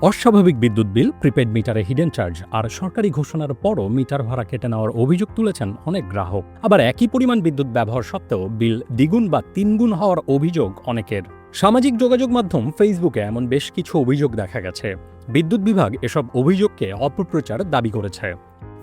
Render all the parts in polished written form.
অস্বাভাবিক বিদ্যুৎ বিল, প্রিপেড মিটারে হিডেন চার্জ আর সরকারি ঘোষণার পরও মিটার ভাড়া কেটে নেওয়ার অভিযোগ তুলেছেন অনেক গ্রাহক। আবার একই পরিমাণ বিদ্যুৎ ব্যবহার সত্ত্বেও বিল দ্বিগুণ বা তিনগুণ হওয়ার অভিযোগ অনেকের। সামাজিক যোগাযোগ মাধ্যম ফেসবুকে এমন বেশ কিছু অভিযোগ দেখা গেছে। বিদ্যুৎ বিভাগ এসব অভিযোগকে অপপ্রচার দাবি করেছে।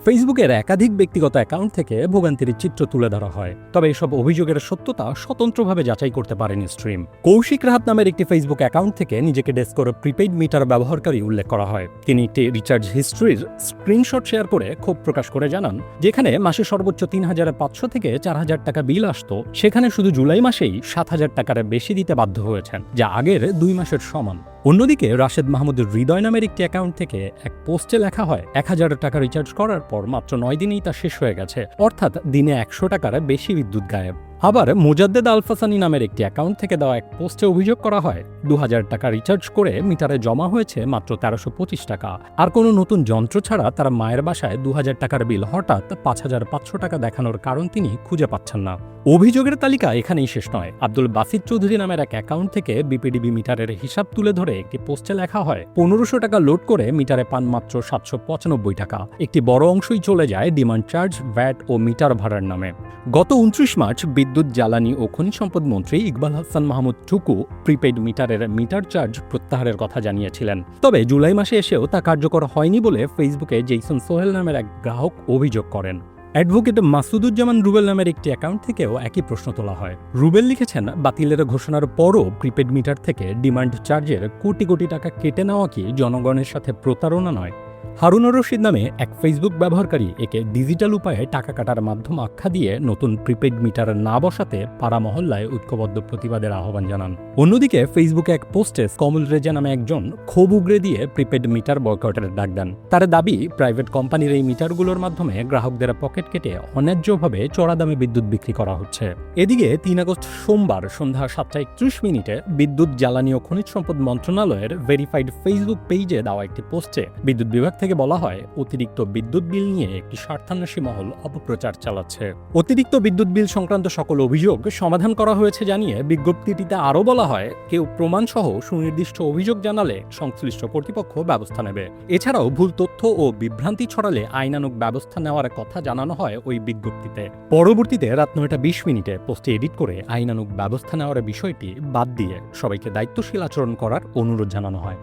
ফেসবুকের একাধিক ব্যক্তিগত অ্যাকাউন্ট থেকে ভোগান্তির চিত্র তুলে ধরা হয়, তবে এসব অভিযোগের সত্যতা স্বতন্ত্রভাবে যাচাই করতে পারেনি স্ট্রিম। কৌশিক রাহাত নামের একটি ফেসবুক অ্যাকাউন্ট থেকে নিজেকে ডেস্কোর প্রিপেইড মিটার ব্যবহারকারী উল্লেখ করা হয়। তিনি একটি রিচার্জ হিস্ট্রির স্ক্রিনশট শেয়ার করে ক্ষোভ প্রকাশ করে জানান, যেখানে মাসে সর্বোচ্চ ৩,৫০০ থেকে ৪,০০০ টাকা বিল আসত, সেখানে শুধু জুলাই মাসেই ৭,০০০ টাকার বেশি দিতে বাধ্য হয়েছেন, যা আগের ২ মাসের সমান। অন্যদিকে রাশেদ মাহমুদ হৃদয় নামের একটি অ্যাকাউন্ট থেকে এক পোস্টে লেখা হয়, ১,০০০ টাকা রিচার্জ করার পর মাত্র ৯ দিনেই তা শেষ হয়ে গেছে, অর্থাৎ দিনে ১০০ টাকার বেশি বিদ্যুৎ গায়েব। আবার মোজাদ্দেদ আলফাসানি নামের একটি অ্যাকাউন্ট থেকে দেওয়া এক পোস্টে অভিযোগ করা হয়, ২,০০০ টাকা রিচার্জ করে মিটারে জমা হয়েছে মাত্র ১৩২৫ টাকা, আর কোনো নতুন যন্ত্র ছাড়া তার মায়ের বাসায় ২,০০০ টাকার বিল হঠাৎ ৫,৫০০ টাকা দেখানোর কারণ তিনি খুঁজে পাচ্ছেন না। অভিযোগের তালিকা এখানেই শেষ নয়। আব্দুল বাসিত চৌধুরী নামের এক অ্যাকাউন্ট থেকে বিপিডিবি মিটারের হিসাব তুলে ধরে একটি পোস্টে লেখা হয়, ১৫০০ টাকা লোড করে মিটারে পান মাত্র ৭৯৫ টাকা। একটি বড় অংশই চলে যায় ডিমান্ড চার্জ, ভ্যাট ও মিটার ভাড়ার নামে। গত ২৯ মার্চ বিদ্যুৎ, জ্বালানি ও খনিজ সম্পদ মন্ত্রী ইকবাল হাসান মাহমুদ টুকু প্রিপেইড মিটারের মিটার চার্জ প্রত্যাহারের কথা জানিয়েছিলেন। তবে জুলাই মাসে এসেও তা কার্যকর হয়নি বলে ফেসবুকে জেইসন সোহেল নামের এক গ্রাহক অভিযোগ করেন। অ্যাডভোকেট মাসুদুজ্জামান রুবেল নামের একটি অ্যাকাউন্ট থেকেও একই প্রশ্ন তোলা হয়। রুবেল লিখেছেন, বাতিলের ঘোষণার পরও প্রিপেড মিটার থেকে ডিমান্ড চার্জের কোটি কোটি টাকা কেটে নেওয়া কি জনগণের সাথে প্রতারণা নয়? হারুনুর রশিদ নামে এক ফেসবুক ব্যবহারকারী একে ডিজিটাল উপায়ে টাকা কাটার মাধ্যম আখ্যা দিয়ে নতুন প্রিপেড মিটার না বসাতে পাড়া মহল্লায় ঐক্যবদ্ধ প্রতিবাদের আহ্বান জানান। অন্যদিকে ফেসবুকে এক পোস্টে কমল রেজা নামে একজন ক্ষোভ উগরে দিয়ে প্রিপেড মিটার বয়কটের ডাক দেন। তার দাবি, প্রাইভেট কোম্পানির এই মিটারগুলোর মাধ্যমে গ্রাহকদের পকেট কেটে অন্যায্যভাবে চড়া দামে বিদ্যুৎ বিক্রি করা হচ্ছে। এদিকে ৩ আগস্ট সোমবার সন্ধ্যা ৭:৩১ বিদ্যুৎ, জ্বালানি ও খনিজ সম্পদ মন্ত্রণালয়ের ভেরিফাইড ফেসবুক পেজে দেওয়া একটি পোস্টে বিদ্যুৎ বিভাগ থেকে বলা হয়, অতিরিক্ত বিদ্যুৎ বিল নিয়ে একটি স্বার্থান্বেষী মহল অপপ্রচার চালাচ্ছে। অতিরিক্ত বিদ্যুৎ বিল সংক্রান্ত সকল অভিযোগ সমাধান করা হয়েছে জানিয়ে বিজ্ঞপ্তিটিতে আরও বলা হয়, কেউ প্রমাণসহ সুনির্দিষ্ট অভিযোগ জানালে সংশ্লিষ্ট কর্তৃপক্ষ ব্যবস্থা নেবে। এছাড়াও ভুল তথ্য ও বিভ্রান্তি ছড়ালে আইনানুগ ব্যবস্থা নেওয়ার কথা জানানো হয় ওই বিজ্ঞপ্তিতে। পরবর্তীতে রাত ৯:২০ পোস্টে এডিট করে আইনানুগ ব্যবস্থা নেওয়ার বিষয়টি বাদ দিয়ে সবাইকে দায়িত্বশীল আচরণ করার অনুরোধ জানানো হয়।